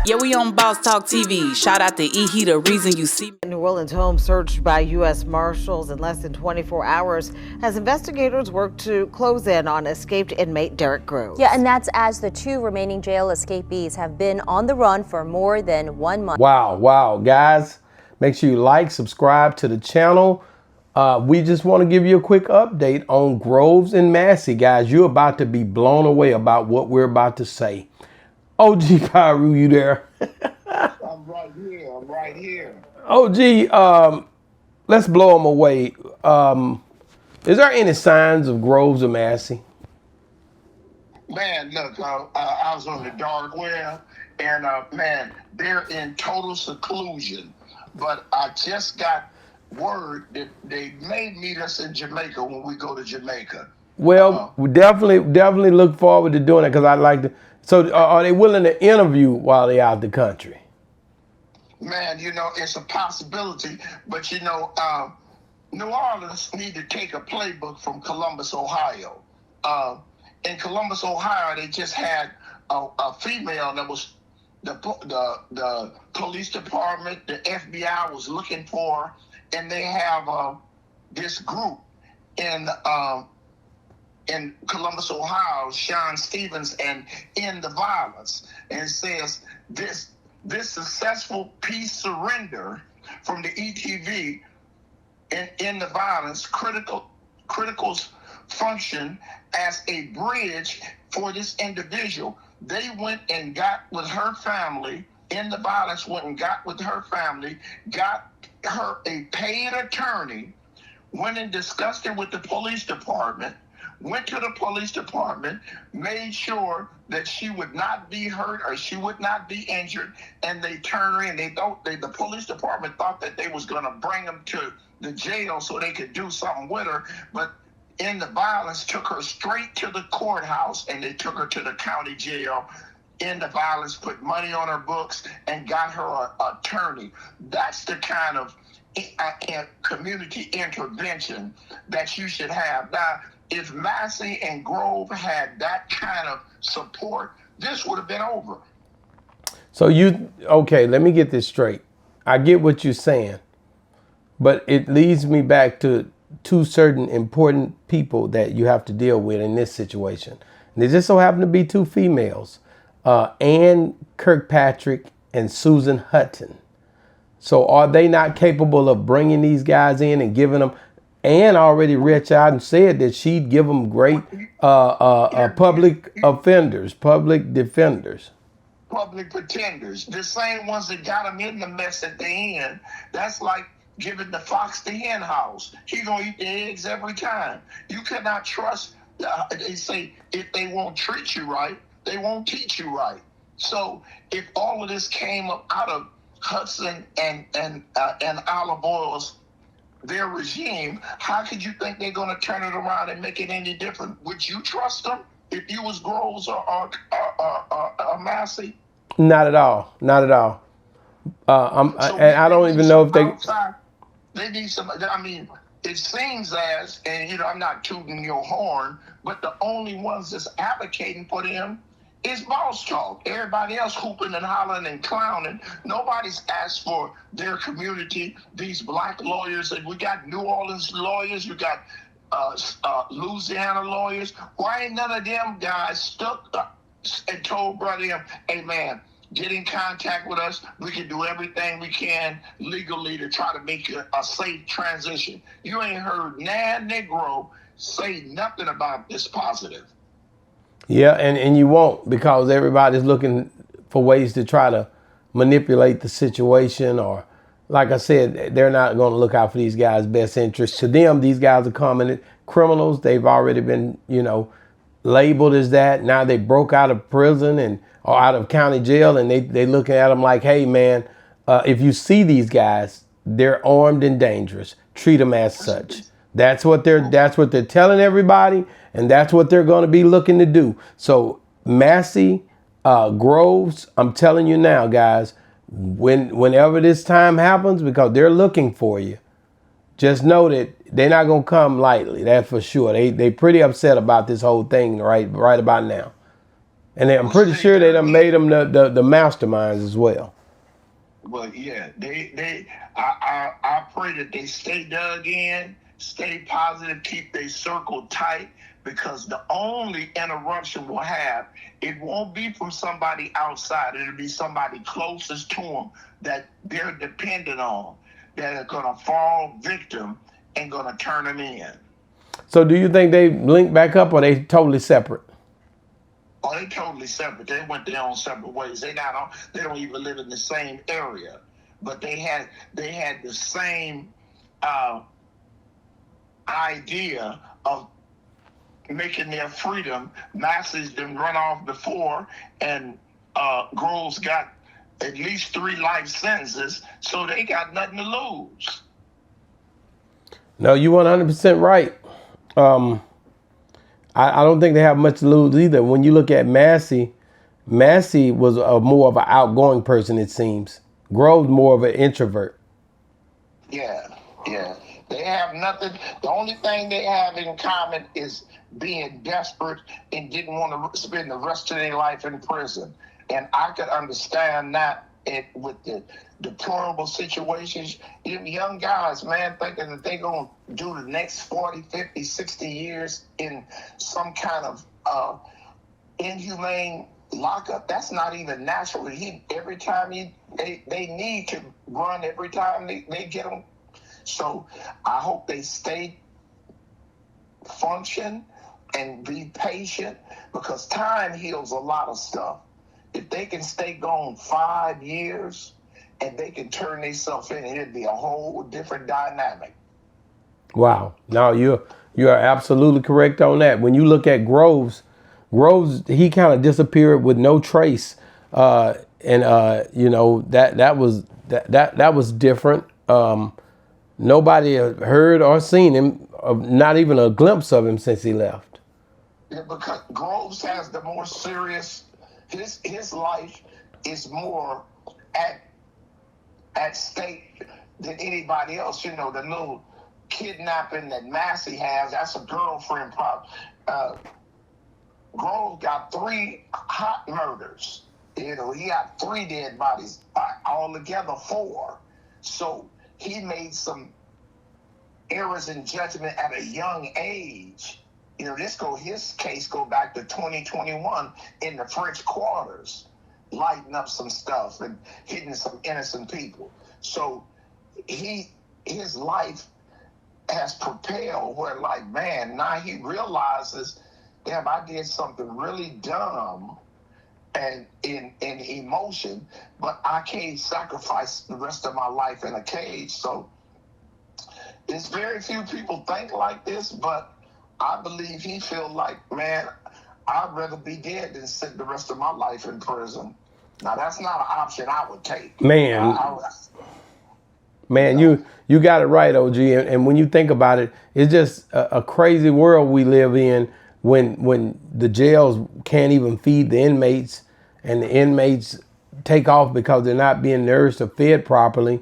Yeah, we on Boss Talk TV. Shout out to E. The reason you see me. New Orleans home searched by U.S. Marshals in less than 24 hours as investigators work to close in on escaped inmate Derek Groves. Yeah, and that's as the 2 remaining jail escapees have been on the run for more than 1 month. Wow, guys. Make sure you like, subscribe to the channel. We just want to give you a quick update on Groves and Massey, guys. You're about to be blown away about what we're about to say. OG Pyru, you there? I'm right here. OG, let's blow them away. Is there any signs of Groves or Massey? Man, look, I was on the dark web, and man, they're in total seclusion. But I just got word that they may meet us in Jamaica when we go to Jamaica. Well, we definitely look forward to doing it because I'd like to. So are they willing to interview while they're out the country? Man, you know, it's a possibility, but you know, New Orleans need to take a playbook from Columbus, Ohio. In Columbus, Ohio, they just had a female that was the police department, the FBI was looking for, and they have this group in Columbus, Ohio, Sean Stevens, and End the Violence. And it says this successful peace surrender from the ETV and End the Violence criticals function as a bridge for this individual. They went and got with her family. End the Violence went and got with her family, got her a paid attorney, went and discussed it with the police department, went to the police department, made sure that she would not be hurt or she would not be injured, and they turned her in. The police department thought that they was going to bring them to the jail so they could do something with her, but End the Violence took her straight to the courthouse, and they took her to the county jail. End the Violence put money on her books and got her an attorney. That's the kind of community intervention that you should have. Now, if Massey and Grove had that kind of support, this would have been over. So okay, let me get this straight. I get what you're saying, but it leads me back to 2 certain important people that you have to deal with in this situation. And they just so happen to be 2 females, Ann Kirkpatrick and Susan Hutton. So are they not capable of bringing these guys in and giving them? Ann already reached out and said that she'd give them great public offenders, public defenders. Public pretenders, the same ones that got them in the mess at the end. That's like giving the fox the hen house. He gonna eat the eggs every time. You cannot trust. They say if they won't treat you right, they won't teach you right. So if all of this came up out of Hudson and Olive Oil's their regime, how could you think they're gonna turn it around and make it any different? Would you trust them if you was Groves or Massey? Not at all. Not at all. I don't even know if they need some. I mean, it seems as, and you know, I'm not tooting your horn, but the only ones that's advocating for them is Boss Talk. Everybody else hooping and hollering and clowning. Nobody's asked for their community. These black lawyers, and we got New Orleans lawyers, we got Louisiana lawyers. Why ain't none of them guys stuck up and told brother, hey man, get in contact with us. We can do everything we can legally to try to make a safe transition. You ain't heard Nan Negro say nothing about this positive. Yeah, and you won't, because everybody's looking for ways to try to manipulate the situation, or like I said, they're not going to look out for these guys' best interests. To them, these guys are common criminals. They've already been, labeled as that. Now they broke out of prison or out of county jail, and they looking at them like, hey man, if you see these guys, they're armed and dangerous. Treat them as such. That's what they're telling everybody, and that's what they're going to be looking to do. So Massey, Groves, I'm telling you now, guys, whenever this time happens, because they're looking for you, just know that they're not going to come lightly. That's for sure. They pretty upset about this whole thing right about now. And I'm pretty sure they done made them the masterminds as well. Well, yeah, I pray that they stay dug in, stay positive, keep their circle tight, because the only interruption we'll have, it won't be from somebody outside. It'll be somebody closest to them that they're dependent on, that are going to fall victim and going to turn them in. So do you think they link back up, or they totally separate? Oh, they totally separate. They went their own separate ways. They don't even live in the same area, but they had the same idea of making their freedom. Massey's been run off before, and Groves got at least 3 life sentences, so they got nothing to lose. No, you 100% right. I don't think they have much to lose either. When you look at Massey was more of an outgoing person, it seems. Groves more of an introvert. Yeah. They have nothing. The only thing they have in common is being desperate and didn't want to spend the rest of their life in prison. And I could understand that with the deplorable situations. Young guys, man, thinking that they're going to do the next 40, 50, 60 years in some kind of inhumane lockup. That's not even natural. Every time they need to run, every time they get them. So I hope they stay function and be patient, because time heals a lot of stuff. If they can stay gone 5 years and they can turn themselves in, it'd be a whole different dynamic. Wow. No, you are absolutely correct on that. When you look at Groves, he kind of disappeared with no trace. You know, that was different. Nobody heard or seen him, not even a glimpse of him since he left. Yeah, because Groves has the more serious. His life is more at stake than anybody else. You know, the little kidnapping that Massey has, that's a girlfriend problem. Groves got 3 hot murders. You know, he got 3 dead bodies, altogether 4. So he made some errors in judgment at a young age. You know, his case go back to 2021 in the French quarters, lighting up some stuff and hitting some innocent people. So his life has propelled where, like, man, now he realizes, damn, I did something really dumb and in emotion, but I can't sacrifice the rest of my life in a cage. So there's very few people think like this, but I believe he feel like, man, I'd rather be dead than sit the rest of my life in prison. Now, that's not an option I would take. Man, you got it right, OG. And when you think about it, it's just a crazy world we live in when the jails can't even feed the inmates, and the inmates take off because they're not being nourished or fed properly.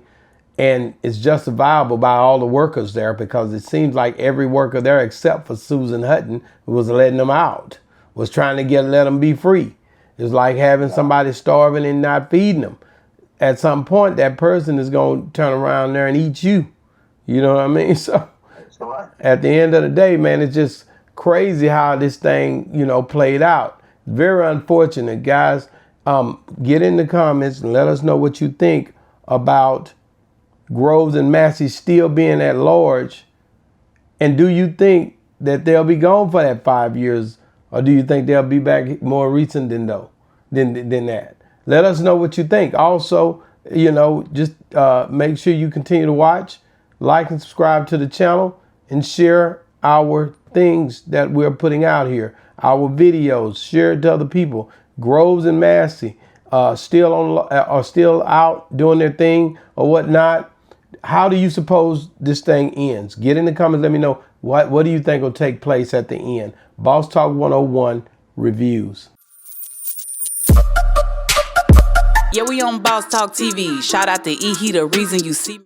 And it's justifiable by all the workers there, because it seems like every worker there except for Susan Hutton, who was letting them out, was trying to let them be free. It's like having somebody starving and not feeding them. At some point, that person is going to turn around there and eat you. You know what I mean? So at the end of the day, man, it's just crazy how this thing, played out. Very unfortunate, guys. Get in the comments and let us know what you think about Groves and Massey still being at large. And do you think that they'll be gone for that 5 years, or do you think they'll be back more recent than that? Let us know what you think. Also, just make sure you continue to watch, like and subscribe to the channel, and share our things that we're putting out here, our videos. Share it to other people. Groves and Massey are still out doing their thing or whatnot. How do you suppose this thing ends? Get in the comments. Let me know what do you think will take place at the end. Boss Talk 101 reviews. Yeah, we on Boss Talk TV. Shout out to E. He the reason you see me.